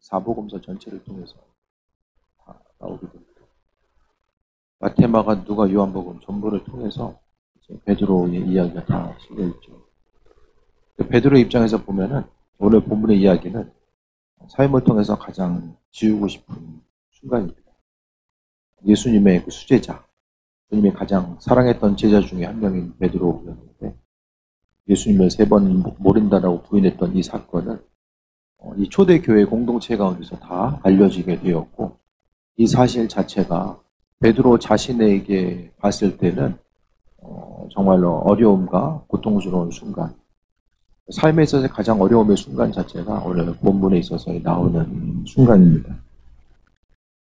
사복음서 전체를 통해서 다 나오게 됩니다. 마태, 마가, 누가, 요한복음 전부를 통해서 베드로의 이야기가 다 실려 있죠. 베드로의 입장에서 보면은 오늘 본문의 이야기는 삶을 통해서 가장 지우고 싶은 순간입니다. 예수님의 그 수제자, 예수님이 가장 사랑했던 제자 중에 한 명인 베드로였는데 예수님을 3번 모른다라고 부인했던 이 사건은 이 초대교회 공동체 가운데서 다 알려지게 되었고 이 사실 자체가 베드로 자신에게 봤을 때는 정말로 어려움과 고통스러운 순간, 삶에 있어서 가장 어려움의 순간 자체가 오늘 본문에 있어서 나오는 순간입니다.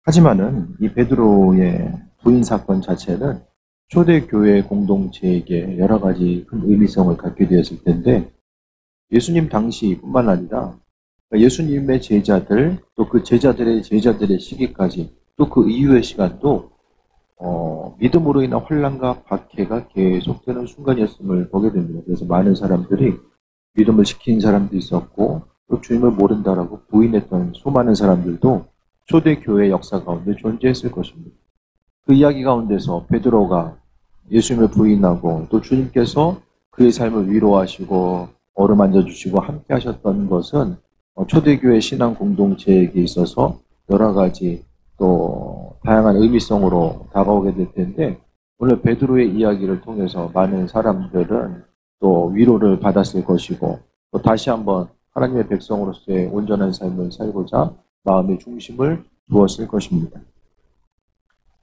하지만은 이 베드로의 부인 사건 자체는 초대교회 공동체에게 여러 가지 큰 의미성을 갖게 되었을 텐데 예수님 당시뿐만 아니라 예수님의 제자들, 또 그 제자들의 시기까지, 또 그 이후의 시간도 믿음으로 인한 혼란과 박해가 계속되는 순간이었음을 보게 됩니다. 그래서 많은 사람들이 믿음을 지킨 사람도 있었고 또 주님을 모른다라고 부인했던 수많은 사람들도 초대교회 역사 가운데 존재했을 것입니다. 그 이야기 가운데서 베드로가 예수님을 부인하고 또 주님께서 그의 삶을 위로하시고 어루만져 주시고 함께 하셨던 것은 초대교회 신앙 공동체에게 있어서 여러 가지 또 다양한 의미성으로 다가오게 될 텐데 오늘 베드로의 이야기를 통해서 많은 사람들은 또 위로를 받았을 것이고 또 다시 한번 하나님의 백성으로서의 온전한 삶을 살고자 마음의 중심을 두었을 것입니다.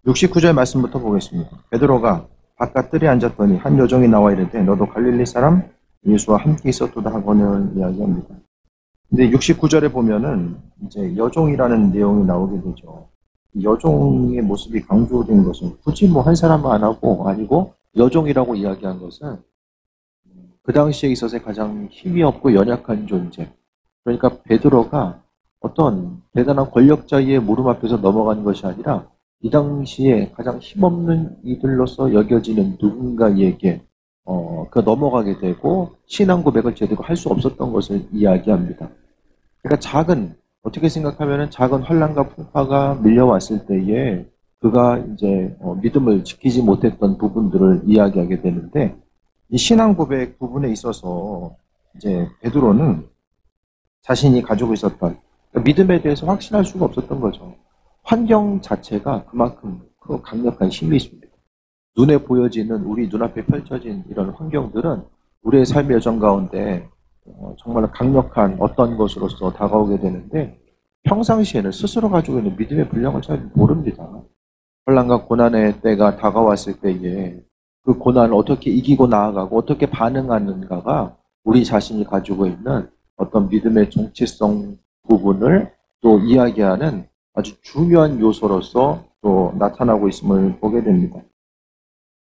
69절 말씀부터 보겠습니다. 베드로가 바깥 뜰에 앉았더니 한 여종이 나와 이르되 너도 갈릴리 사람 예수와 함께 있었도다 하고는 이야기합니다. 근데 69절에 보면은 이제 여종이라는 내용이 나오게 되죠. 여종의 모습이 강조된 것은 굳이 뭐 한 사람만 안 하고 아니고 여종이라고 이야기한 것은 그 당시에 있어서 가장 힘이 없고 연약한 존재. 그러니까 베드로가 어떤 대단한 권력자의 무릎 앞에서 넘어간 것이 아니라 이 당시에 가장 힘없는 이들로서 여겨지는 누군가에게 그 넘어가게 되고 신앙 고백을 제대로 할 수 없었던 것을 이야기합니다. 그러니까 어떻게 생각하면은 작은 환난과 풍파가 밀려왔을 때에 그가 이제 믿음을 지키지 못했던 부분들을 이야기하게 되는데 이 신앙 고백 부분에 있어서 이제 베드로는 자신이 가지고 있었던 믿음에 대해서 확신할 수가 없었던 거죠. 환경 자체가 그만큼 강력한 힘이 있습니다. 눈에 보여지는 우리 눈앞에 펼쳐진 이런 환경들은 우리의 삶의 여정 가운데 정말 강력한 어떤 것으로서 다가오게 되는데 평상시에는 스스로 가지고 있는 믿음의 분량을 잘 모릅니다. 혼란과 고난의 때가 다가왔을 때에 그 고난을 어떻게 이기고 나아가고 어떻게 반응하는가가 우리 자신이 가지고 있는 어떤 믿음의 정체성 부분을 또 이야기하는 아주 중요한 요소로서 또 나타나고 있음을 보게 됩니다.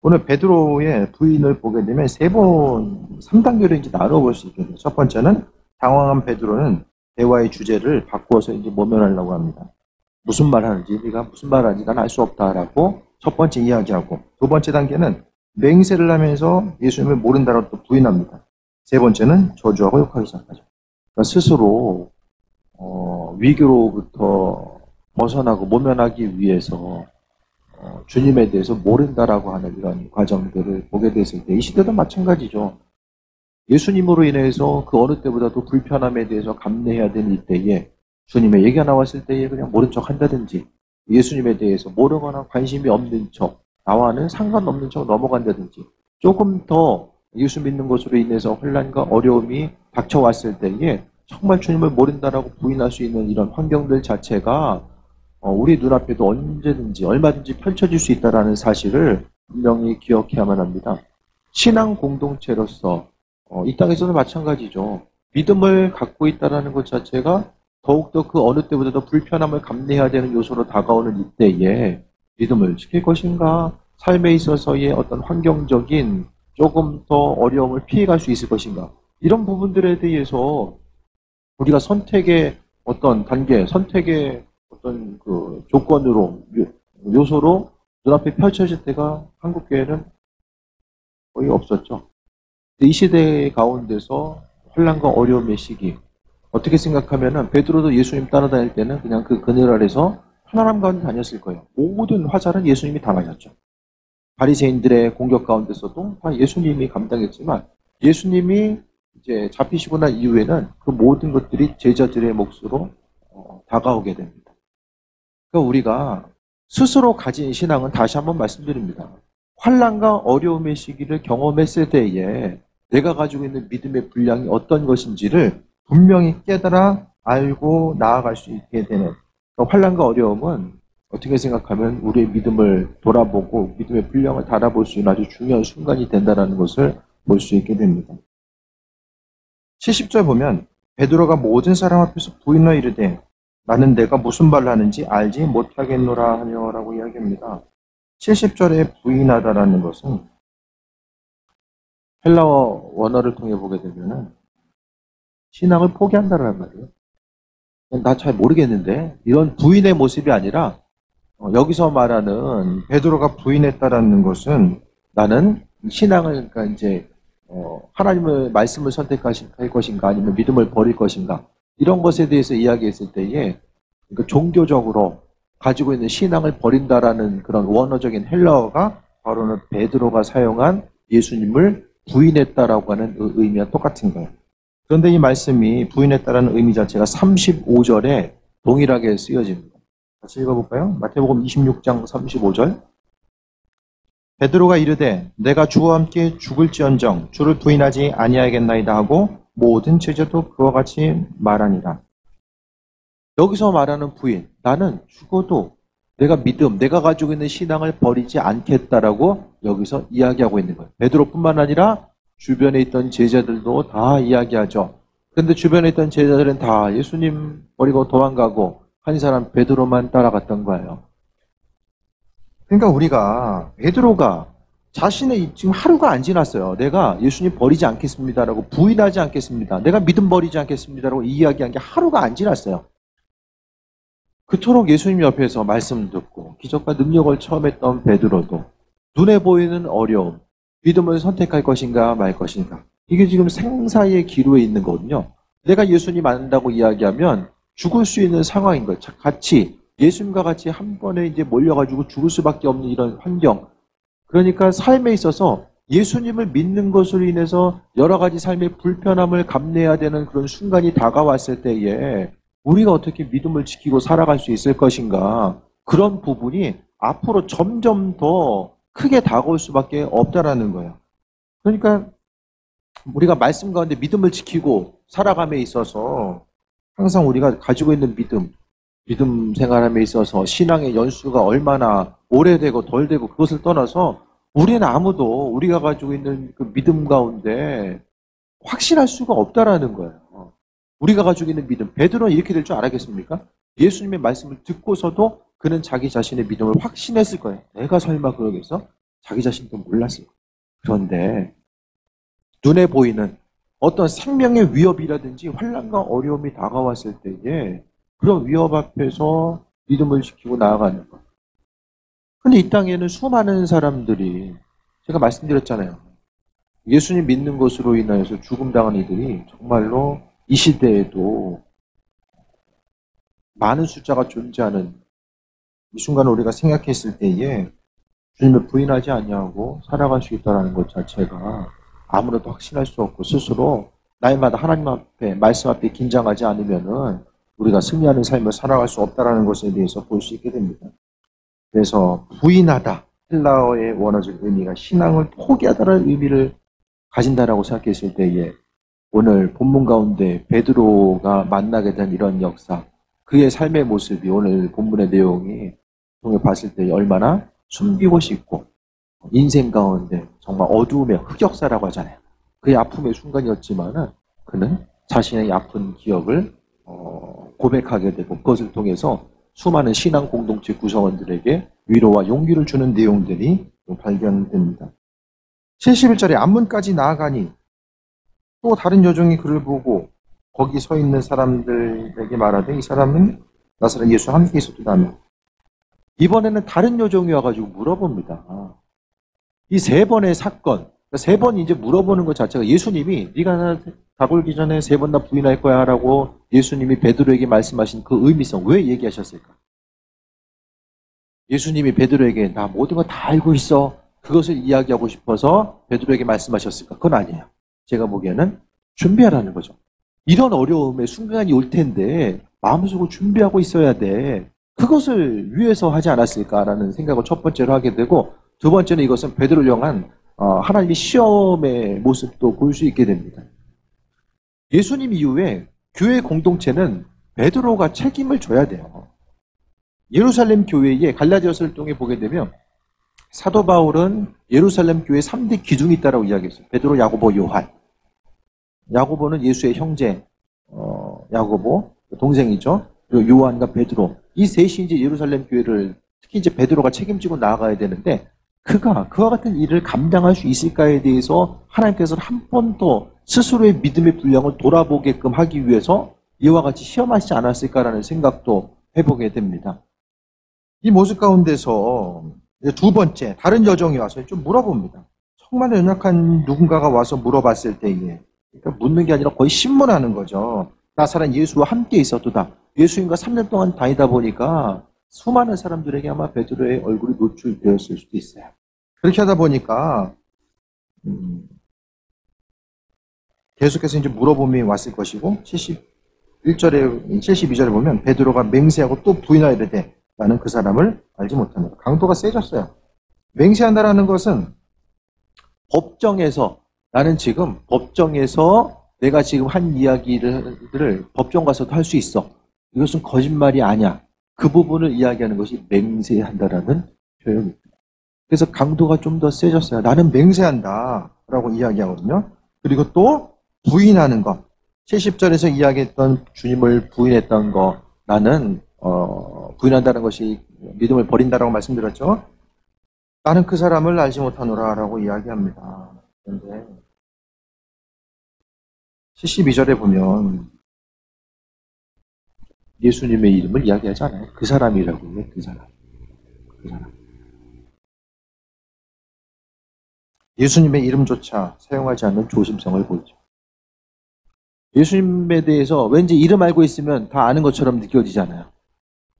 오늘 베드로의 부인을 보게 되면 3단계로 이제 나눠볼 수 있겠네요. 첫 번째는 당황한 베드로는 대화의 주제를 바꾸어서 이제 모면하려고 합니다. 무슨 말 하는지, 네가 무슨 말 하는지 난 알 수 없다라고 첫 번째 이야기하고, 두 번째 단계는 맹세를 하면서 예수님을 모른다라고 또 부인합니다. 세 번째는 저주하고 욕하기 시작하죠. 그러니까 스스로 위기로부터 벗어나고 모면하기 위해서 주님에 대해서 모른다라고 하는 이런 과정들을 보게 됐을 때 이 시대도 마찬가지죠. 예수님으로 인해서 그 어느 때보다도 불편함에 대해서 감내해야 되는 이때에 주님의 얘기가 나왔을 때에 그냥 모른 척 한다든지 예수님에 대해서 모르거나 관심이 없는 척 나와는 상관없는 척 넘어간다든지 조금 더 예수 믿는 것으로 인해서 혼란과 어려움이 닥쳐왔을 때에 정말 주님을 모른다라고 부인할 수 있는 이런 환경들 자체가 우리 눈앞에도 언제든지 얼마든지 펼쳐질 수 있다는 사실을 분명히 기억해야만 합니다. 신앙 공동체로서 이 땅에서도 마찬가지죠. 믿음을 갖고 있다는 것 자체가 더욱더 그 어느 때보다도 불편함을 감내해야 되는 요소로 다가오는 이때에 믿음을 지킬 것인가, 삶에 있어서의 어떤 환경적인 조금 더 어려움을 피해갈 수 있을 것인가, 이런 부분들에 대해서 우리가 선택의 어떤 단계, 선택의 어떤 그 조건으로, 요소로 눈앞에 펼쳐질 때가 한국교회는 거의 없었죠. 이 시대 가운데서 혼란과 어려움의 시기, 어떻게 생각하면은 베드로도 예수님 따라다닐 때는 그냥 그 그늘 아래서 편안함 가운데 다녔을 거예요. 모든 화살은 예수님이 다 맞았죠. 바리새인들의 공격 가운데서도 다 예수님이 감당했지만 예수님이 이제 잡히시고 난 이후에는 그 모든 것들이 제자들의 몫으로 다가오게 됩니다. 그러니까 우리가 스스로 가진 신앙은 다시 한번 말씀드립니다. 환난과 어려움의 시기를 경험했을 때에 내가 가지고 있는 믿음의 분량이 어떤 것인지를 분명히 깨달아 알고 나아갈 수 있게 되는 환난과 어려움은 어떻게 생각하면 우리의 믿음을 돌아보고 믿음의 분량을 달아볼 수 있는 아주 중요한 순간이 된다는 것을 볼 수 있게 됩니다. 70절 보면 베드로가 모든 사람 앞에서 부인하여 이르되 나는 내가 무슨 말을 하는지 알지 못하겠노라 하며라고 이야기합니다. 70절에 부인하다라는 것은 헬라어 원어를 통해 보게 되면 신앙을 포기한다라는 말이에요. 나 잘 모르겠는데 이런 부인의 모습이 아니라 여기서 말하는 베드로가 부인했다라는 것은 나는 신앙을 그러니까 이제 하나님의 말씀을 선택할 것인가 아니면 믿음을 버릴 것인가 이런 것에 대해서 이야기했을 때에 그러니까 종교적으로 가지고 있는 신앙을 버린다라는 그런 원어적인 헬라어가 바로는 베드로가 사용한 예수님을 부인했다라고 하는 의미와 똑같은 거예요. 그런데 이 말씀이 부인했다라는 의미 자체가 35절에 동일하게 쓰여집니다. 같이 읽어볼까요? 마태복음 26장 35절. 베드로가 이르되 내가 주와 함께 죽을지언정 주를 부인하지 아니하겠나이다 하고 모든 제자도 그와 같이 말하니라. 여기서 말하는 부인, 나는 죽어도 내가 믿음, 내가 가지고 있는 신앙을 버리지 않겠다라고 여기서 이야기하고 있는 거예요. 베드로뿐만 아니라 주변에 있던 제자들도 다 이야기하죠. 그런데 주변에 있던 제자들은 다 예수님 버리고 도망가고 한 사람 베드로만 따라갔던 거예요. 그러니까 우리가 베드로가 자신의 지금 하루가 안 지났어요. 내가 예수님 버리지 않겠습니다라고 부인하지 않겠습니다. 내가 믿음 버리지 않겠습니다라고 이야기한 게 하루가 안 지났어요. 그토록 예수님 옆에서 말씀 듣고 기적과 능력을 처음 했던 베드로도 눈에 보이는 어려움, 믿음을 선택할 것인가 말 것인가. 이게 지금 생사의 기로에 있는 거거든요. 내가 예수님 안다고 이야기하면 죽을 수 있는 상황인 거예요. 같이 예수님과 같이 한 번에 이제 몰려가지고 죽을 수밖에 없는 이런 환경. 그러니까 삶에 있어서 예수님을 믿는 것으로 인해서 여러 가지 삶의 불편함을 감내해야 되는 그런 순간이 다가왔을 때에 우리가 어떻게 믿음을 지키고 살아갈 수 있을 것인가. 그런 부분이 앞으로 점점 더 크게 다가올 수밖에 없다라는 거예요. 그러니까 우리가 말씀 가운데 믿음을 지키고 살아감에 있어서 항상 우리가 가지고 있는 믿음 생활함에 있어서 신앙의 연수가 얼마나 오래되고 덜 되고 그것을 떠나서 우리는 아무도 우리가 가지고 있는 그 믿음 가운데 확신할 수가 없다라는 거예요. 우리가 가지고 있는 믿음, 베드로는 이렇게 될 줄 알았겠습니까? 예수님의 말씀을 듣고서도 그는 자기 자신의 믿음을 확신했을 거예요. 내가 설마 그러겠어? 자기 자신도 몰랐을 거예요. 그런데 눈에 보이는 어떤 생명의 위협이라든지 환난과 어려움이 다가왔을 때에 그런 위협 앞에서 믿음을 지키고 나아가는 것. 근데 이 땅에는 수많은 사람들이 제가 말씀드렸잖아요. 예수님 믿는 것으로 인하여서 죽음당한 이들이 정말로 이 시대에도 많은 숫자가 존재하는 이 순간을 우리가 생각했을 때에 주님을 부인하지 아니하고 살아갈 수 있다는 것 자체가 아무래도 확신할 수 없고 스스로 날마다 하나님 앞에 말씀 앞에 긴장하지 않으면은 우리가 승리하는 삶을 살아갈 수 없다는 것에 대해서 볼 수 있게 됩니다. 그래서 부인하다, 헬라어의 원어적 의미가 신앙을 포기하다라는 의미를 가진다라고 생각했을 때에 오늘 본문 가운데 베드로가 만나게 된 이런 역사, 그의 삶의 모습이 오늘 본문의 내용이 통해 봤을 때 얼마나 숨기고 싶고 인생 가운데 정말 어두움의 흑역사라고 하잖아요. 그의 아픔의 순간이었지만은 그는 자신의 아픈 기억을 고백하게 되고 그것을 통해서 수많은 신앙 공동체 구성원들에게 위로와 용기를 주는 내용들이 발견됩니다. 71절에 앞문까지 나아가니 또 다른 여종이 그를 보고 거기 서 있는 사람들에게 말하되 이 사람은 나사렛 예수와 함께 있었다며. 이번에는 다른 여종이 와가지고 물어봅니다. 이 세 번의 사건, 세 번 이제 물어보는 것 자체가 예수님이 네가 나 다굴기 전에 3번 나 부인할 거야 라고 예수님이 베드로에게 말씀하신 그 의미성 왜 얘기하셨을까? 예수님이 베드로에게 나 모든 거 다 알고 있어. 그것을 이야기하고 싶어서 베드로에게 말씀하셨을까? 그건 아니에요. 제가 보기에는 준비하라는 거죠. 이런 어려움의 순간이 올 텐데 마음속으로 준비하고 있어야 돼. 그것을 위해서 하지 않았을까라는 생각을 첫 번째로 하게 되고 두 번째는 이것은 베드로를 향한 하나님의 시험의 모습도 볼 수 있게 됩니다. 예수님 이후에 교회 공동체는 베드로가 책임을 져야 돼요. 예루살렘 교회의 갈라디아서를 통해 보게 되면 사도 바울은 예루살렘 교회에 3대 기둥이 있다고 이야기했어요. 베드로, 야고보, 요한. 야고보는 예수의 형제, 야고보, 동생이죠. 그리고 요한과 베드로. 이 셋이 이제 예루살렘 교회를 특히 이제 베드로가 책임지고 나아가야 되는데 그와 같은 일을 감당할 수 있을까에 대해서 하나님께서 한 번 더 스스로의 믿음의 분량을 돌아보게끔 하기 위해서 이와 같이 시험하시지 않았을까라는 생각도 해보게 됩니다. 이 모습 가운데서 이제 두 번째, 다른 여정이 와서 좀 물어봅니다. 정말 연약한 누군가가 와서 물어봤을 때에, 그러니까 묻는 게 아니라 거의 신문하는 거죠. 나사렛 예수와 함께 있었도다. 예수님과 3년 동안 다니다 보니까 수많은 사람들에게 아마 베드로의 얼굴이 노출되었을 수도 있어요. 그렇게 하다 보니까 계속해서 이제 물어봄이 왔을 것이고 72절에 보면 베드로가 맹세하고 또 부인하여 이르되 나는 그 사람을 알지 못합니다. 강도가 세졌어요. 맹세한다라는 것은 나는 지금 법정에서 내가 지금 한 이야기를 법정 가서도 할 수 있어. 이것은 거짓말이 아니야. 그 부분을 이야기하는 것이 맹세한다라는 표현입니다. 그래서 강도가 좀 더 세졌어요. 나는 맹세한다 라고 이야기하거든요. 그리고 또 부인하는 것. 70절에서 이야기했던 주님을 부인했던 거. 나는 부인한다는 것이 믿음을 버린다라고 말씀드렸죠. 나는 그 사람을 알지 못하노라 라고 이야기합니다. 그런데 72절에 보면 예수님의 이름을 이야기하지 않아요. 그 사람이라고 해요. 그 사람. 예수님의 이름조차 사용하지 않는 조심성을 보이죠. 예수님에 대해서 왠지 이름 알고 있으면 다 아는 것처럼 느껴지잖아요.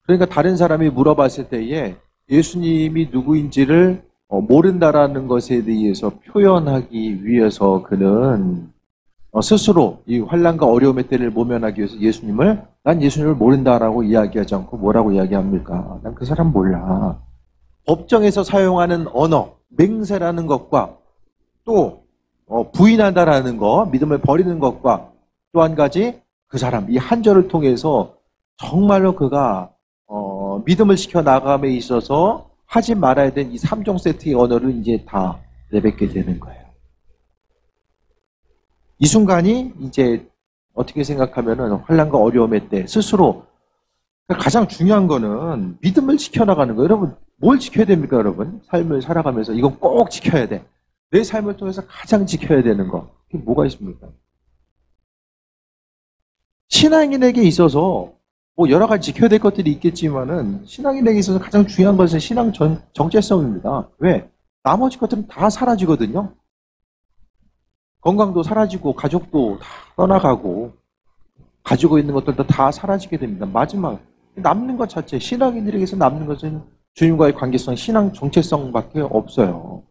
그러니까 다른 사람이 물어봤을 때에 예수님이 누구인지를 모른다라는 것에 대해서 표현하기 위해서 그는 스스로 이 환난과 어려움의 때를 모면하기 위해서 난 예수님을 모른다라고 이야기하지 않고 뭐라고 이야기합니까? 난 그 사람 몰라. 법정에서 사용하는 언어, 맹세라는 것과 또 부인한다라는 것, 믿음을 버리는 것과 또 한 가지 그 사람, 이 한 절을 통해서 정말로 그가 믿음을 지켜 나감에 있어서 하지 말아야 될 이 3종 세트의 언어를 이제 다 내뱉게 되는 거예요. 이 순간이 이제 어떻게 생각하면은 환난과 어려움의 때 스스로 가장 중요한 거는 믿음을 지켜나가는 거예요. 여러분, 뭘 지켜야 됩니까, 여러분? 삶을 살아가면서 이건 꼭 지켜야 돼. 내 삶을 통해서 가장 지켜야 되는 거. 그게 뭐가 있습니까? 신앙인에게 있어서 뭐 여러 가지 지켜야 될 것들이 있겠지만은 신앙인에게 있어서 가장 중요한 것은 신앙 정체성입니다. 왜? 나머지 것들은 다 사라지거든요. 건강도 사라지고 가족도 다 떠나가고 가지고 있는 것들도 다 사라지게 됩니다. 마지막 남는 것 자체, 신앙인들에게서 남는 것은 주님과의 관계성, 신앙 정체성밖에 없어요.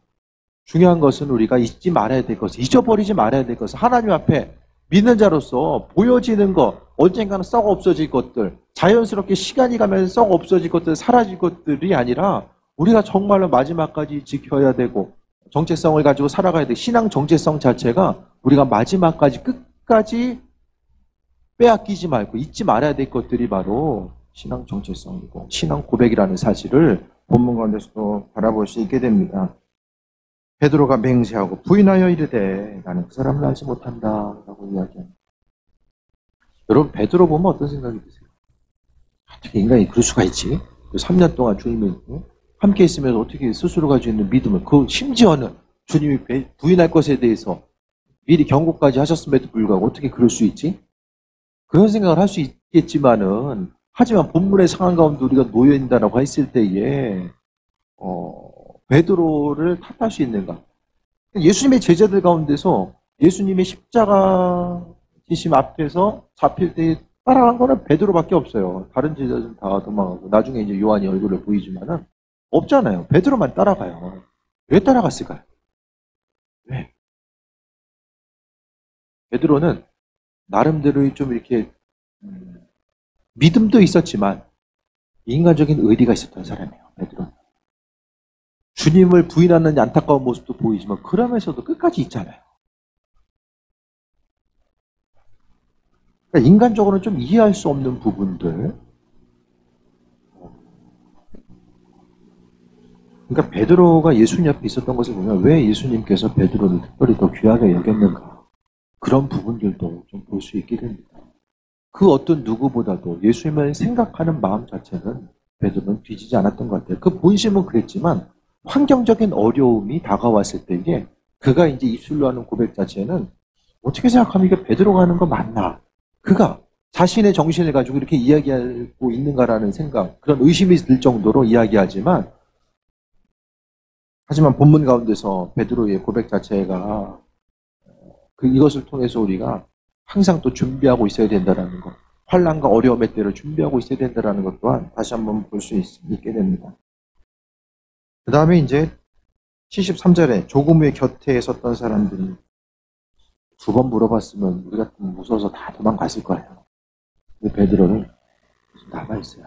중요한 것은 우리가 잊지 말아야 될 것을, 잊어버리지 말아야 될 것을 하나님 앞에 믿는 자로서 보여지는 것, 언젠가는 썩 없어질 것들, 자연스럽게 시간이 가면 썩 없어질 것들, 사라질 것들이 아니라 우리가 정말로 마지막까지 지켜야 되고 정체성을 가지고 살아가야 돼. 신앙 정체성 자체가 우리가 마지막까지 끝까지 빼앗기지 말고 잊지 말아야 될 것들이 바로 신앙 정체성이고 신앙 고백이라는 사실을 본문 가운데서도 바라볼 수 있게 됩니다. 베드로가 맹세하고 부인하여 이르되 나는 그 사람을 알지 못한다 라고 이야기합니다. 여러분, 베드로 보면 어떤 생각이 드세요? 어떻게 인간이 그럴 수가 있지? 3년 동안 주님이 함께 있으면서 어떻게 스스로 가지고 있는 믿음을, 그 심지어는 주님이 부인할 것에 대해서 미리 경고까지 하셨음에도 불구하고 어떻게 그럴 수 있지? 그런 생각을 할 수 있겠지만은, 하지만 본문의 상황 가운데 우리가 놓여 있다라고 했을 때에 베드로를 탓할 수 있는가? 예수님의 제자들 가운데서 예수님의 십자가 지심 앞에서 잡힐 때 따라간 거는 베드로밖에 없어요. 다른 제자들은 다 도망가고 나중에 이제 요한이 얼굴을 보이지만은 없잖아요. 베드로만 따라가요. 왜 따라갔을까요? 왜? 베드로는 나름대로 좀 이렇게 믿음도 있었지만 인간적인 의리가 있었던 사람이에요. 베드로는. 주님을 부인하는 안타까운 모습도 보이지만 그러면서도 끝까지 있잖아요. 그러니까 인간적으로는 좀 이해할 수 없는 부분들. 그러니까 베드로가 예수님 앞에 있었던 것을 보면 왜 예수님께서 베드로를 특별히 더 귀하게 여겼는가. 그런 부분들도 좀 볼 수 있게 됩니다. 그 어떤 누구보다도 예수님을 생각하는 마음 자체는 베드로는 뒤지지 않았던 것 같아요. 그 본심은 그랬지만 환경적인 어려움이 다가왔을 때에 그가 이제 입술로 하는 고백 자체는 어떻게 생각하면 이게 베드로가 하는 거 맞나? 그가 자신의 정신을 가지고 이렇게 이야기하고 있는가라는 생각, 그런 의심이 들 정도로 이야기하지만 하지만 본문 가운데서 베드로의 고백 자체가 이것을 통해서 우리가 항상 또 준비하고 있어야 된다는 것, 환난과 어려움의 때를 준비하고 있어야 된다는 것 또한 다시 한번 볼 수 있게 됩니다. 그 다음에 이제 73절에 조금 후에 곁에 섰던 사람들이 두 번 물어봤으면 우리 같으면 무서워서 다 도망갔을 거예요. 근데 베드로는 남아있어요.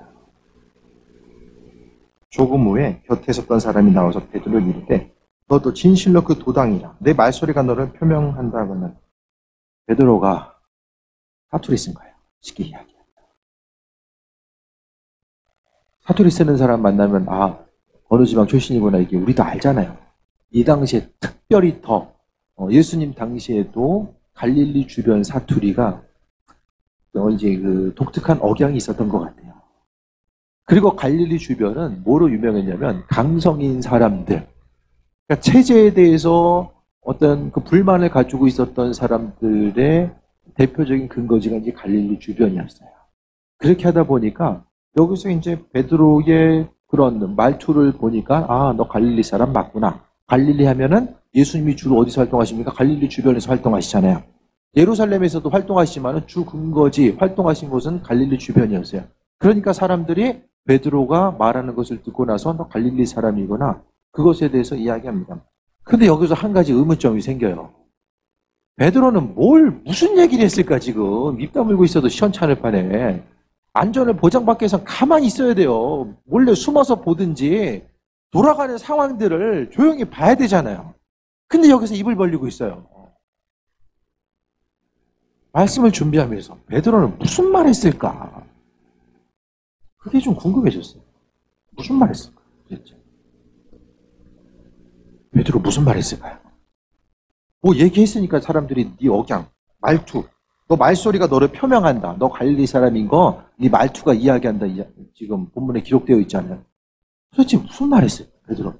조금 후에 곁에 섰던 사람이 나와서 베드로를 이르되 너도 진실로 그 도당이라 내 말소리가 너를 표명한다거나. 베드로가 사투리 쓴 거예요. 쉽게 이야기합니다. 사투리 쓰는 사람 만나면 어느 지방 출신이구나 이게 우리도 알잖아요. 이 당시에 특별히 더 예수님 당시에도 갈릴리 주변 사투리가 이제 그 독특한 억양이 있었던 것 같아요. 그리고 갈릴리 주변은 뭐로 유명했냐면 강성인 사람들, 그러니까 체제에 대해서 어떤 그 불만을 가지고 있었던 사람들의 대표적인 근거지가 이제 갈릴리 주변이었어요. 그렇게 하다 보니까 여기서 이제 베드로의 그런 말투를 보니까 너 갈릴리 사람 맞구나. 갈릴리 하면은 예수님이 주로 어디서 활동하십니까? 갈릴리 주변에서 활동하시잖아요. 예루살렘에서도 활동하시지만 주 근거지 활동하신 곳은 갈릴리 주변이었어요. 그러니까 사람들이 베드로가 말하는 것을 듣고 나서 너 갈릴리 사람이구나. 그것에 대해서 이야기합니다. 근데 여기서 한 가지 의문점이 생겨요. 베드로는 무슨 얘기를 했을까 지금. 입 다물고 있어도 시원찮을 판에. 안전을 보장받기 위해서 가만히 있어야 돼요. 몰래 숨어서 보든지 돌아가는 상황들을 조용히 봐야 되잖아요. 근데 여기서 입을 벌리고 있어요. 말씀을 준비하면서 베드로는 무슨 말 했을까? 그게 좀 궁금해졌어요. 무슨 말 했을까? 도대체. 베드로 무슨 말 했을까요? 뭐 얘기했으니까 사람들이 네 억양, 말투, 너 말소리가 너를 표명한다. 너 갈릴리 사람인 거 네 말투가 이야기한다. 지금 본문에 기록되어 있잖아요. 도대체 무슨 말 했을까? 베드로.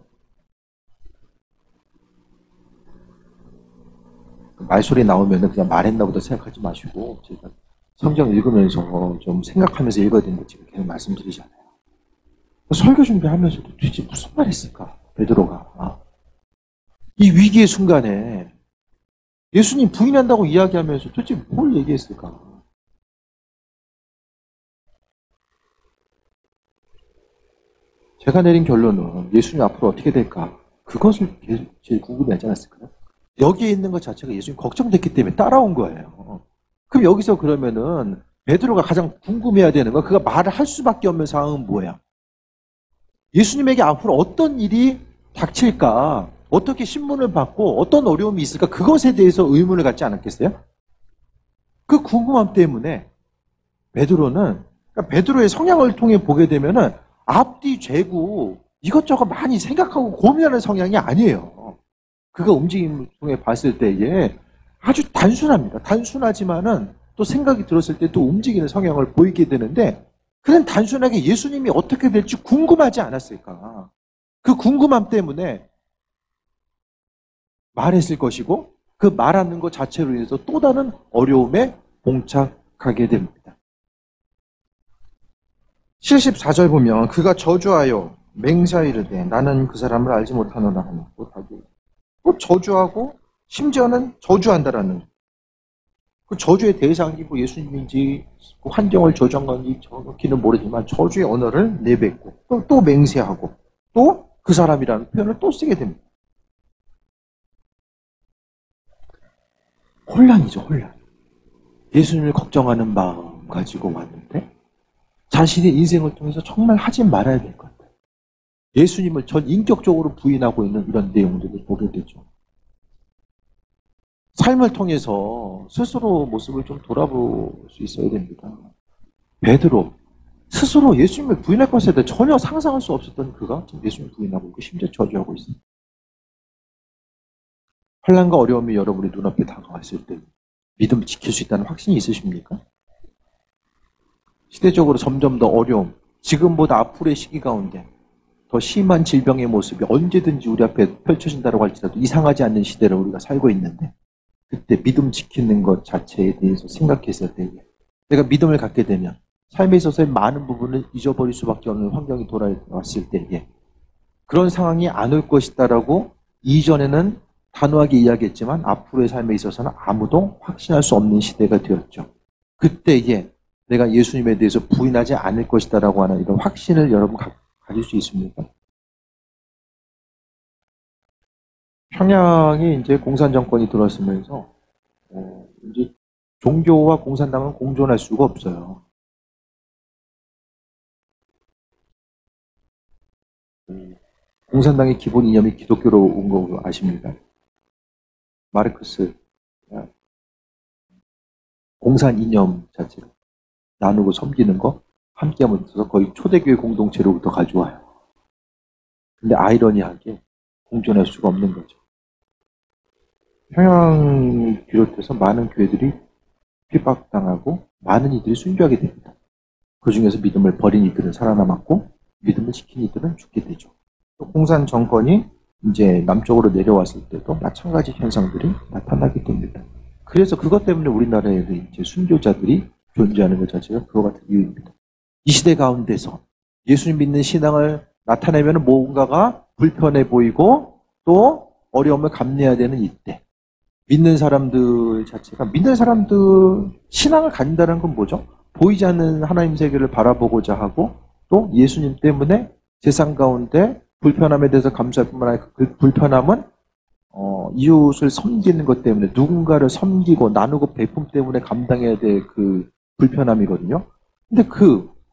말소리 나오면 그냥 말했나 보다 생각하지 마시고 제가 성경 읽으면서 좀 생각하면서 읽어야 된다 지금 계속 말씀드리잖아요. 설교 준비하면서도 도대체 무슨 말 했을까? 베드로가. 이 위기의 순간에 예수님 부인한다고 이야기하면서 도대체 뭘 얘기했을까? 제가 내린 결론은 예수님 앞으로 어떻게 될까? 그것을 제일 궁금해하지 않았을까요? 여기에 있는 것 자체가 예수님 걱정됐기 때문에 따라온 거예요. 그럼 여기서 그러면은 베드로가 가장 궁금해야 되는 건 그가 말을 할 수밖에 없는 상황은 뭐야? 예수님에게 앞으로 어떤 일이 닥칠까? 어떻게 신문을 받고 어떤 어려움이 있을까? 그것에 대해서 의문을 갖지 않았겠어요? 그 궁금함 때문에 베드로는 그러니까 베드로의 성향을 통해 보게 되면은 앞뒤 죄고 이것저것 많이 생각하고 고민하는 성향이 아니에요. 그가 움직임을 통해 봤을 때에 아주 단순합니다. 단순하지만은 또 생각이 들었을 때 또 움직이는 성향을 보이게 되는데 그는 단순하게 예수님이 어떻게 될지 궁금하지 않았을까? 그 궁금함 때문에 말했을 것이고 그 말하는 것 자체로 인해서 또 다른 어려움에 봉착하게 됩니다. 74절 보면 그가 저주하여 맹세하이르되 나는 그 사람을 알지 못하노라 하니 또 저주하고 심지어는 저주한다라는 거예요. 그 저주의 대상이 뭐 예수님인지 그 환경을 저주한 건지 정확히는 모르지만 저주의 언어를 내뱉고 또 맹세하고 또 그 사람이라는 표현을 또 쓰게 됩니다. 혼란이죠, 혼란. 예수님을 걱정하는 마음 가지고 왔는데 자신의 인생을 통해서 정말 하지 말아야 될 것 같아요. 예수님을 전 인격적으로 부인하고 있는 이런 내용들을 보게 되죠. 삶을 통해서 스스로 모습을 좀 돌아볼 수 있어야 됩니다. 베드로 스스로 예수님을 부인할 것에 대해 전혀 상상할 수 없었던 그가 지금 예수님을 부인하고 있고 심지어 저주하고 있습니다. 환난과 어려움이 여러분의 눈앞에 다가왔을 때 믿음을 지킬 수 있다는 확신이 있으십니까? 시대적으로 점점 더 어려움, 지금보다 앞으로의 시기 가운데 더 심한 질병의 모습이 언제든지 우리 앞에 펼쳐진다고 할지라도 이상하지 않는 시대를 우리가 살고 있는데 그때 믿음 지키는 것 자체에 대해서 생각했을 때에 내가 믿음을 갖게 되면 삶에 있어서의 많은 부분을 잊어버릴 수밖에 없는 환경이 돌아왔을 때에 그런 상황이 안 올 것이다라고 이전에는 단호하게 이야기했지만 앞으로의 삶에 있어서는 아무도 확신할 수 없는 시대가 되었죠. 그때에 내가 예수님에 대해서 부인하지 않을 것이다라고 하는 이런 확신을 여러분 가질 수 있습니까? 평양에 이제 공산 정권이 들어서면서 이제 종교와 공산당은 공존할 수가 없어요. 공산당의 기본 이념이 기독교로 온 거 아십니까? 마르크스 공산 이념 자체로 나누고 섬기는 거 함께하면 있어서 거의 초대교회 공동체로부터 가져와요. 근데 아이러니하게 공존할 수가 없는 거죠. 평양을 비롯해서 많은 교회들이 핍박당하고 많은 이들이 순교하게 됩니다. 그 중에서 믿음을 버린 이들은 살아남았고 믿음을 지킨 이들은 죽게 되죠. 또 공산 정권이 이제 남쪽으로 내려왔을 때도 마찬가지 현상들이 나타나게 됩니다. 그래서 그것 때문에 우리나라에도 이제 순교자들이 존재하는 것 자체가 그와 같은 이유입니다. 이 시대 가운데서 예수님 믿는 신앙을 나타내면 뭔가가 불편해 보이고 또 어려움을 감내해야 되는 이때 믿는 사람들 자체가 믿는 사람들 신앙을 가진다는 건 뭐죠? 보이지 않는 하나님 세계를 바라보고자 하고 또 예수님 때문에 세상 가운데 불편함에 대해서 감사할 뿐만 아니라 그 불편함은 이웃을 섬기는 것 때문에 누군가를 섬기고 나누고 베품 때문에 감당해야 될 그 불편함이거든요. 근데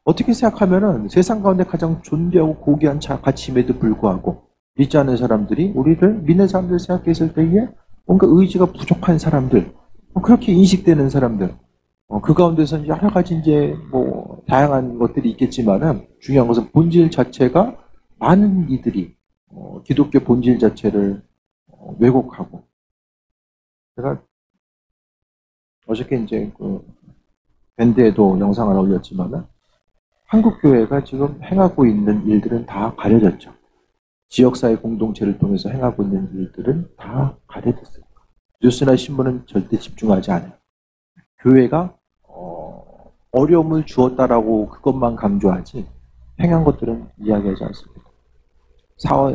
어떻게 생각하면은 세상 가운데 가장 존귀하고 고귀한 가치임에도 불구하고 믿지 않는 사람들이 우리를 믿는 사람들 생각했을 때에 뭔가 의지가 부족한 사람들, 그렇게 인식되는 사람들, 그 가운데서 여러 가지 이제 뭐 다양한 것들이 있겠지만은 중요한 것은 본질 자체가 많은 이들이 기독교 본질 자체를 왜곡하고 제가 어저께 이제 그 밴드에도 영상 하나 올렸지만은 한국 교회가 지금 행하고 있는 일들은 다 가려졌죠. 지역사회 공동체를 통해서 행하고 있는 일들은 다 가려졌어요. 뉴스나 신문은 절대 집중하지 않아요. 교회가 어려움을 주었다라고 그것만 강조하지 행한 것들은 이야기하지 않습니다.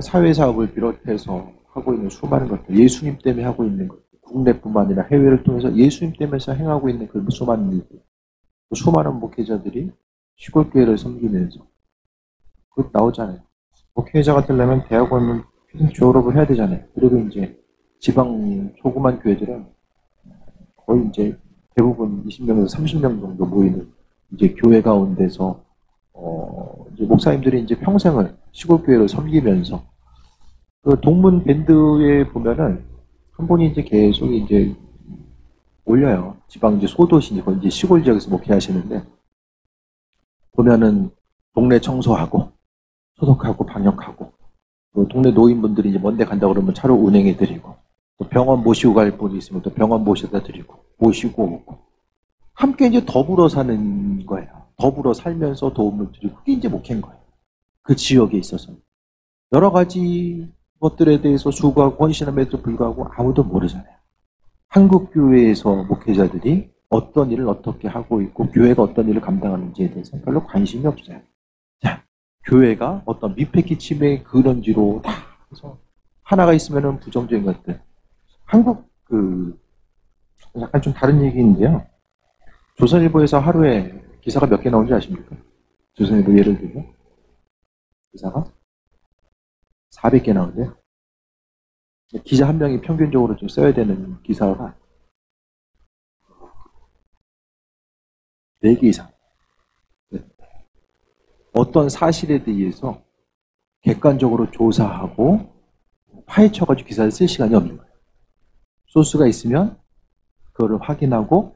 사회사업을 비롯해서 하고 있는 수많은 것들, 예수님 때문에 하고 있는 것들, 국내뿐만 아니라 해외를 통해서 예수님 때문에 행하고 있는 그 수많은 일들, 수많은 목회자들이 시골교회를 섬기면서 그것 나오잖아요. 목회자가 되려면 대학원은 졸업을 해야 되잖아요. 그리고 이제 지방 조그만 교회들은 거의 이제 대부분 20명에서 30명 정도 모이는 이제 교회 가운데서 이제 목사님들이 이제 평생을 시골교회를 섬기면서 그 동문 밴드에 보면은 한 분이 이제 계속 이제 올려요. 지방 이제 소도시 이제 시골 지역에서 목회하시는데 보면은 동네 청소하고 소독하고 방역하고 또 동네 노인분들이 이제 먼데 간다 그러면 차로 운행해 드리고 또 병원 모시고 갈 분이 있으면 또 병원 모셔다 드리고 모시고 오고 함께 이제 더불어 사는 거예요. 더불어 살면서 도움을 드리고 그게 이제 목회인 거예요. 그 지역에 있어서 여러 가지 것들에 대해서 수고하고 헌신함에도 불구하고 아무도 모르잖아요. 한국 교회에서 목회자들이 어떤 일을 어떻게 하고 있고 교회가 어떤 일을 감당하는지에 대해서 별로 관심이 없어요. 자, 교회가 어떤 미패 끼침의 그런지로 다 해서 하나가 있으면은 부정적인 것들. 한국 약간 좀 다른 얘기인데요. 조선일보에서 하루에 기사가 몇 개 나오는지 아십니까? 조선일보 예를 들면 기사가 400개 나오는데요. 기자 한 명이 평균적으로 좀 써야 되는 기사가 4개 이상. 어떤 사실에 대해서 객관적으로 조사하고 파헤쳐가지고 기사를 쓸 시간이 없는 거예요. 소스가 있으면 그거를 확인하고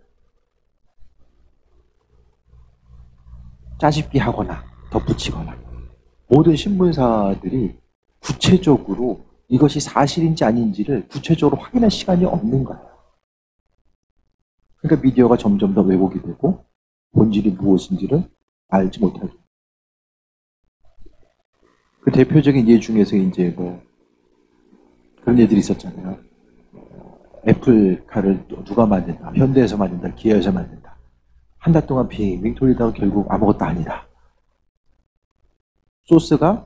짜집기 하거나 덧붙이거나 모든 신문사들이 구체적으로 이것이 사실인지 아닌지를 구체적으로 확인할 시간이 없는 거예요. 그러니까 미디어가 점점 더 왜곡이 되고 본질이 무엇인지를 알지 못하게. 그 대표적인 예 중에서 이제 그런 예들이 있었잖아요. 애플카를 누가 만든다. 현대에서 만든다. 기아에서 만든다. 한 달 동안 빙빙 돌리다가 결국 아무것도 아니다. 소스가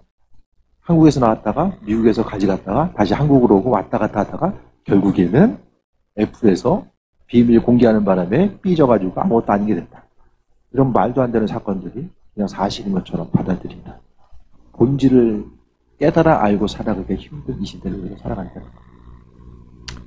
한국에서 나왔다가 미국에서 가져갔다가 다시 한국으로 오고 왔다 갔다 하다가 결국에는 애플에서 비밀 공개하는 바람에 삐져가지고 아무것도 아닌 게 됐다. 이런 말도 안 되는 사건들이 그냥 사실인 것처럼 받아들인다. 본질을 깨달아 알고 살아가기 힘든 이 시대를 우리가 살아간다.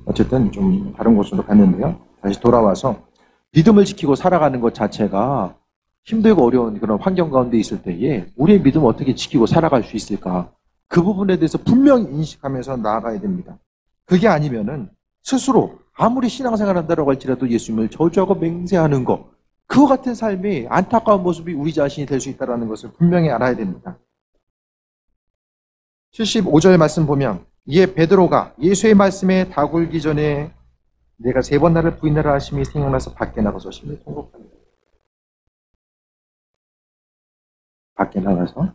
어쨌든 좀 다른 곳으로 갔는데요. 다시 돌아와서 믿음을 지키고 살아가는 것 자체가 힘들고 어려운 그런 환경 가운데 있을 때에 우리의 믿음을 어떻게 지키고 살아갈 수 있을까? 그 부분에 대해서 분명히 인식하면서 나아가야 됩니다. 그게 아니면은 스스로 아무리 신앙생활 한다고 할지라도 예수님을 저주하고 맹세하는 것, 그와 같은 삶이 안타까운 모습이 우리 자신이 될 수 있다는 것을 분명히 알아야 됩니다. 75절 말씀 보면 이에 베드로가 예수의 말씀에 다굴기 전에 내가 3번 나를 부인하라 하심이 생각나서 밖에 나가서 심히 통곡합니다. 밖에 나가서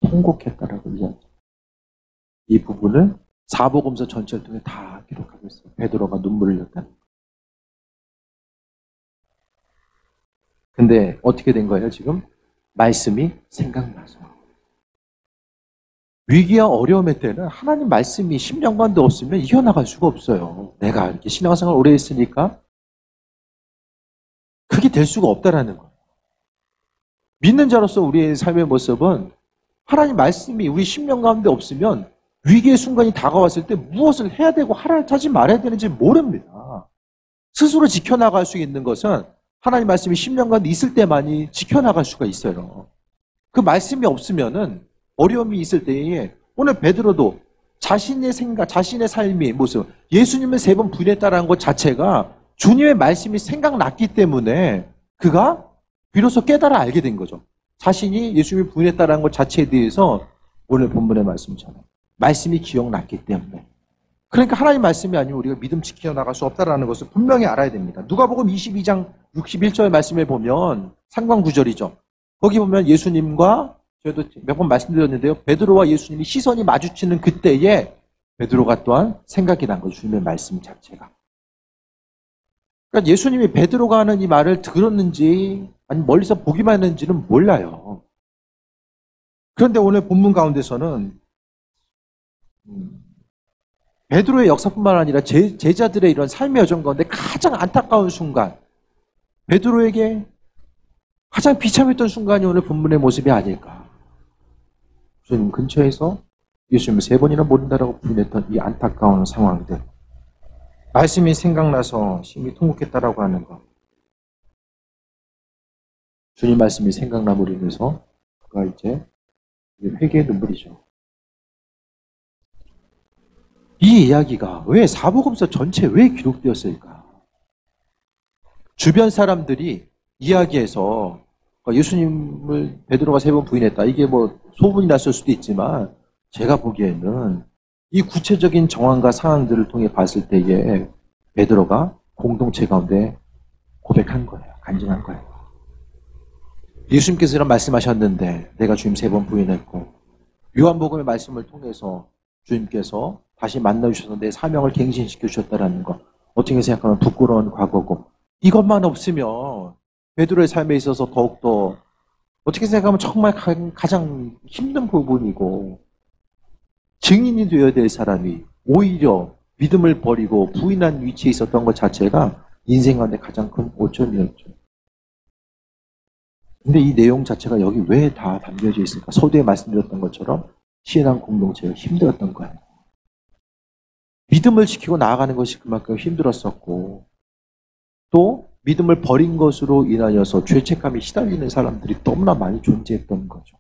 통곡했다라고 이야기합니다. 이 부분을 사복음서 전체를 통해 다 기록하고 있어요. 베드로가 눈물을 흘렸다는 거. 근데 어떻게 된 거예요 지금? 말씀이 생각나서. 위기와 어려움의 때는 하나님 말씀이 10년간도 없으면 이겨나갈 수가 없어요. 내가 이렇게 신앙생활 오래 했으니까 그게 될 수가 없다라는 거예요. 믿는 자로서 우리의 삶의 모습은 하나님 말씀이 우리 10년 가운데 없으면 위기의 순간이 다가왔을 때 무엇을 해야 되고 하지 말아야 되는지 모릅니다. 스스로 지켜나갈 수 있는 것은 하나님 말씀이 10년 가운데 있을 때만이 지켜나갈 수가 있어요. 그 말씀이 없으면은 어려움이 있을 때에 오늘 베드로도 자신의 생각, 자신의 삶의 모습, 예수님을 3번 부인했다는 것 자체가 주님의 말씀이 생각났기 때문에 그가 비로소 깨달아 알게 된 거죠. 자신이 예수님을 부인했다는 것 자체에 대해서 오늘 본문의 말씀처럼 말씀이 기억났기 때문에. 그러니까 하나님 말씀이 아니면 우리가 믿음 지켜나갈 수 없다는 것을 분명히 알아야 됩니다. 누가복음 22장 61절 말씀에 보면 상관구절이죠. 거기 보면 예수님과 저도 몇 번 말씀드렸는데요. 베드로와 예수님이 시선이 마주치는 그때에 베드로가 또한 생각이 난 거죠. 주님의 말씀 자체가. 그러니까 예수님이 베드로가 하는 이 말을 들었는지 아니 멀리서 보기만 했는지는 몰라요. 그런데 오늘 본문 가운데서는 베드로의 역사뿐만 아니라 제자들의 이런 삶의 여정 가운데 가장 안타까운 순간, 베드로에게 가장 비참했던 순간이 오늘 본문의 모습이 아닐까. 주님 근처에서 예수님을 3번이나 모른다라고 부인했던 이 안타까운 상황들, 말씀이 생각나서 심히 통곡했다라고 하는 것, 주님 말씀이 생각나므로 인해서 그가 이제 회개의 눈물이죠. 이 이야기가 왜 사복음서 전체에 왜 기록되었을까? 주변 사람들이 이야기해서 예수님을 베드로가 3번 부인했다. 이게 소문이 났을 수도 있지만 제가 보기에는 이 구체적인 정황과 상황들을 통해 봤을 때에 베드로가 공동체 가운데 고백한 거예요. 간증한 거예요. 예수님께서 이런 말씀하셨는데 내가 주님 3번 부인했고, 요한복음의 말씀을 통해서 주님께서 다시 만나주셔서 내 사명을 갱신시켜 주셨다는 것, 어떻게 생각하면 부끄러운 과거고, 이것만 없으면 베드로의 삶에 있어서 더욱더 어떻게 생각하면 정말 가장 힘든 부분이고, 증인이 되어야 될 사람이 오히려 믿음을 버리고 부인한 위치에 있었던 것 자체가 인생 가운데 가장 큰 오점이었죠. 근데 이 내용 자체가 여기 왜 다 담겨져 있을까? 서두에 말씀드렸던 것처럼 신앙 공동체가 힘들었던 거예요. 믿음을 지키고 나아가는 것이 그만큼 힘들었었고, 또 믿음을 버린 것으로 인하여서 죄책감이 시달리는 사람들이 너무나 많이 존재했던 거죠.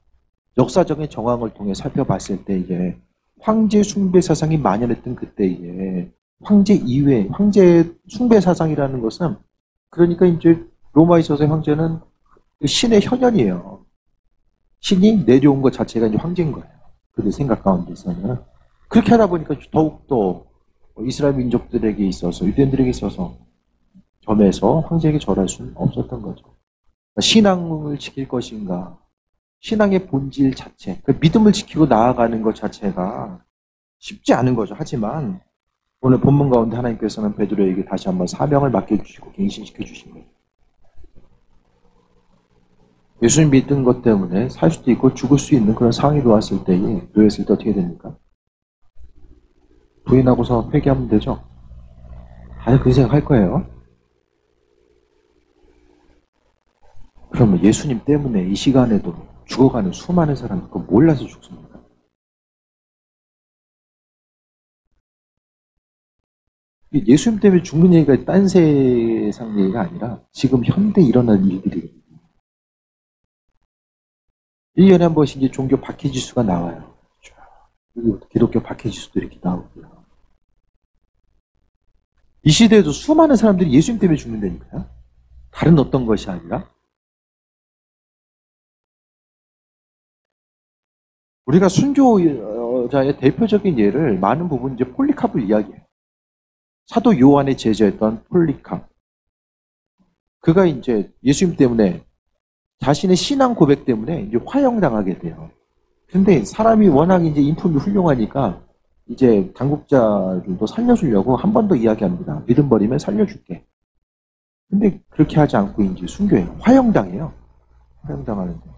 역사적인 정황을 통해 살펴봤을 때 이제 황제 숭배 사상이 만연했던 그때에 황제 이외, 황제 숭배 사상이라는 것은 그러니까 이제 로마에 있어서의 황제는 신의 현현이에요. 신이 내려온 것 자체가 이제 황제인 거예요. 그들 생각 가운데서는. 그렇게 하다 보니까 더욱더 이스라엘 민족들에게 있어서, 유대인들에게 있어서 점에서 황제에게 절할 수는 없었던 거죠. 그러니까 신앙을 지킬 것인가, 신앙의 본질 자체, 그 믿음을 지키고 나아가는 것 자체가 쉽지 않은 거죠. 하지만 오늘 본문 가운데 하나님께서는 베드로에게 다시 한번 사명을 맡겨주시고 갱신시켜 주신 거예요. 예수님 믿은 것 때문에 살 수도 있고 죽을 수 있는 그런 상황이 놓였을 때 어떻게 됩니까? 부인하고서 회개하면 되죠. 다들 그 생각할 거예요. 그러면 예수님 때문에 이 시간에도 죽어가는 수많은 사람들 그거 몰라서 죽습니까? 예수님 때문에 죽는 얘기가 딴 세상 얘기가 아니라 지금 현대 일어난 일들이거든요. 1년에 한 번씩 이제 종교 박해지수가 나와요. 기독교 박해지수도 이렇게 나오고요. 이 시대에도 수많은 사람들이 예수님 때문에 죽는다니까요. 다른 어떤 것이 아니라. 우리가 순교자의 대표적인 예를 많은 부분 이제 폴리캅을 이야기해요. 사도 요한의 제자였던 폴리캅. 그가 이제 예수님 때문에 자신의 신앙 고백 때문에 이제 화형당하게 돼요. 근데 사람이 워낙 이제 인품이 훌륭하니까 이제 당국자들도 살려주려고 한 번 더 이야기합니다. 믿음 버리면 살려줄게. 근데 그렇게 하지 않고 이제 순교해요. 화형당해요. 화형당하는데.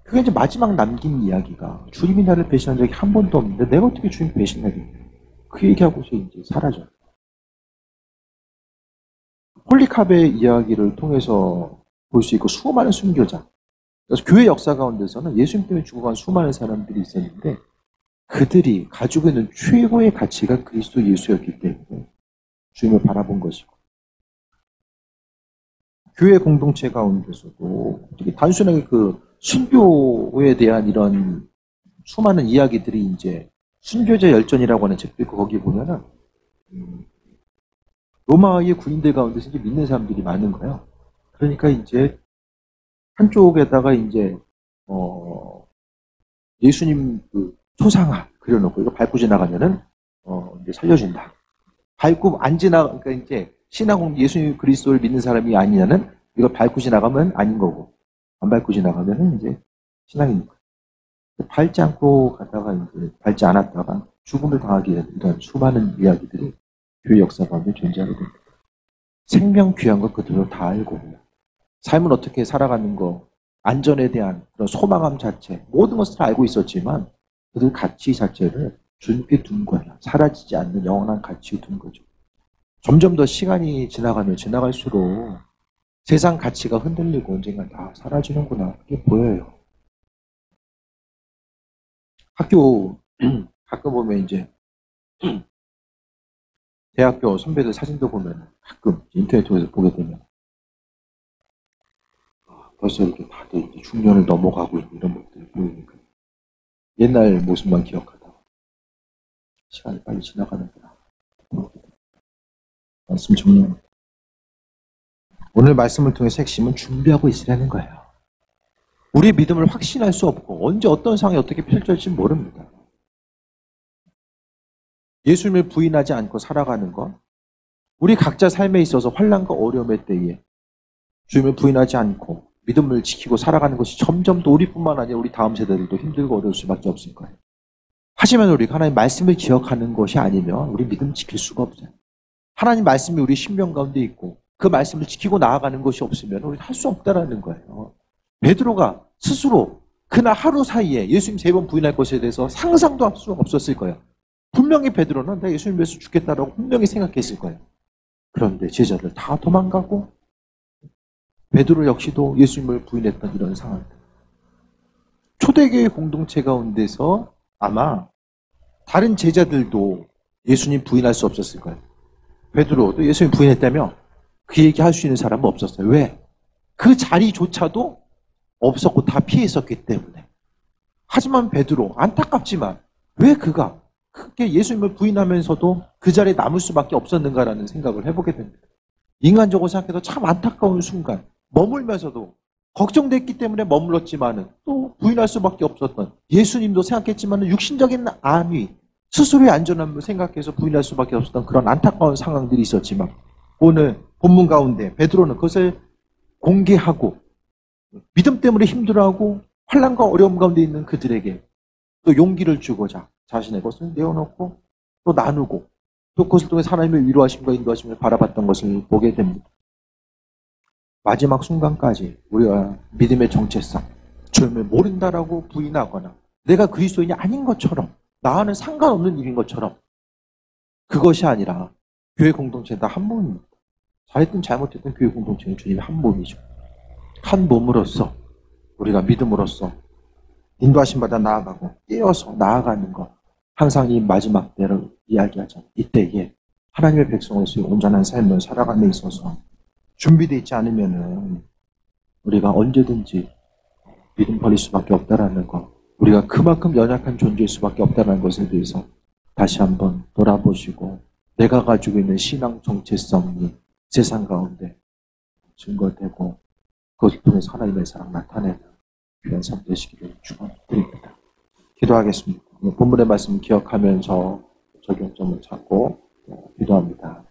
그게 이제 마지막 남긴 이야기가 주님이 나를 배신한 적이 한 번도 없는데 내가 어떻게 주님 배신하겠냐. 그 얘기하고서 이제 사라져요. 폴리캅의 이야기를 통해서 볼 수 있고 수많은 순교자. 그래서 교회 역사 가운데서는 예수님 때문에 죽어간 수많은 사람들이 있었는데 그들이 가지고 있는 최고의 가치가 그리스도 예수였기 때문에 주님을 바라본 것이고 교회 공동체 가운데서도 특히 단순하게 그 순교에 대한 이런 수많은 이야기들이 이제 순교자 열전이라고 하는 책도 있고 거기 보면은 로마의 군인들 가운데서 이제 믿는 사람들이 많은 거예요. 그러니까 이제 한쪽에다가 이제 예수님 그 초상화 그려놓고 이거 밟고 지나가면은 이제 살려준다. 밟고 안 그러니까 이제 신앙 예수님 그리스도를 믿는 사람이 아니냐는 이거 밟고 지나가면 아닌 거고 안 밟고 지나가면은 이제 신앙인 거예요. 밟지 않고 가다가 이제 밟지 않았다가 죽음을 당하게 된 이런 수많은 이야기들이 교회 역사 가운데 존재하게 됩니다. 생명 귀한 것 그대로 다 알고 삶을 어떻게 살아가는 거 안전에 대한 그런 소망함 자체 모든 것을 다 알고 있었지만 그들 가치 자체를 주님께 둔 거예요. 사라지지 않는 영원한 가치에 둔 거죠. 점점 더 시간이 지나가면 지나갈수록 세상 가치가 흔들리고 언젠가 다 사라지는구나 그게 보여요. 학교 가끔 보면 이제 대학교 선배들 사진도 보면 가끔 인터넷 통해서 보게 되면 벌써 이렇게 다들 이제 중년을 넘어가고 있는 이런 것들이 보이니까 옛날 모습만 기억하다 시간이 빨리 지나가는구나. 말씀 정리합니다. 오늘 말씀을 통해서 핵심은 준비하고 있으라는 거예요. 우리의 믿음을 확신할 수 없고 언제 어떤 상황이 어떻게 펼쳐질지 모릅니다. 예수님을 부인하지 않고 살아가는 것, 우리 각자 삶에 있어서 환난과 어려움의 때에 주님을 부인하지 않고 믿음을 지키고 살아가는 것이 점점 더 우리뿐만 아니라 우리 다음 세대들도 힘들고 어려울 수밖에 없을 거예요. 하지만 우리가 하나님 말씀을 기억하는 것이 아니면 우리 믿음 지킬 수가 없어요. 하나님 말씀이 우리 심령 가운데 있고 그 말씀을 지키고 나아가는 것이 없으면 우리는 할 수 없다라는 거예요. 베드로가 스스로 그날 하루 사이에 예수님 3번 부인할 것에 대해서 상상도 할 수 없었을 거예요. 분명히 베드로는 내가 예수님 위해서 죽겠다라고 분명히 생각했을 거예요. 그런데 제자들 다 도망가고 베드로 역시도 예수님을 부인했던 이런 상황. 초대교회 공동체 가운데서 아마 다른 제자들도 예수님 부인할 수 없었을 거예요. 베드로도 예수님 부인했다며 그 얘기 할 수 있는 사람은 없었어요. 왜? 그 자리조차도 없었고 다 피했었기 때문에. 하지만 베드로 안타깝지만 왜 그가 크게 예수님을 부인하면서도 그 자리에 남을 수밖에 없었는가라는 생각을 해보게 됩니다. 인간적으로 생각해도 참 안타까운 순간, 머물면서도 걱정됐기 때문에 머물렀지만은 또 부인할 수밖에 없었던, 예수님도 생각했지만은 육신적인 안위, 스스로의 안전함을 생각해서 부인할 수밖에 없었던 그런 안타까운 상황들이 있었지만, 오늘 본문 가운데 베드로는 그것을 공개하고 믿음 때문에 힘들어하고 환난과 어려움 가운데 있는 그들에게 또 용기를 주고자 자신의 것을 내어놓고 또 나누고 또 그것을 통해 하나님의 위로하심과 인도하심을 바라봤던 것을 보게 됩니다. 마지막 순간까지 우리가 믿음의 정체성, 주님을 모른다라고 부인하거나 내가 그리스도인이 아닌 것처럼, 나와는 상관없는 일인 것처럼, 그것이 아니라 교회 공동체는 다 한 몸입니다. 잘했든 잘못했든 교회 공동체는 주님의 한 몸이죠. 한 몸으로서 우리가 믿음으로써 인도하심 받아 나아가고 깨어서 나아가는 것, 항상 이 마지막 때를 이야기하잖아요. 이때에 하나님의 백성으로서의 온전한 삶을 살아감에 있어서 준비되어 있지 않으면은 우리가 언제든지 믿음 버릴 수밖에 없다라는 것, 우리가 그만큼 연약한 존재일 수밖에 없다는 것에 대해서 다시 한번 돌아보시고, 내가 가지고 있는 신앙 정체성이 세상 가운데 증거되고 그것을 통해서 하나님의 사랑 나타내는 귀한 삶 되시기를 축원드립니다. 기도하겠습니다. 본문의 말씀 기억하면서 적용점을 찾고 기도합니다.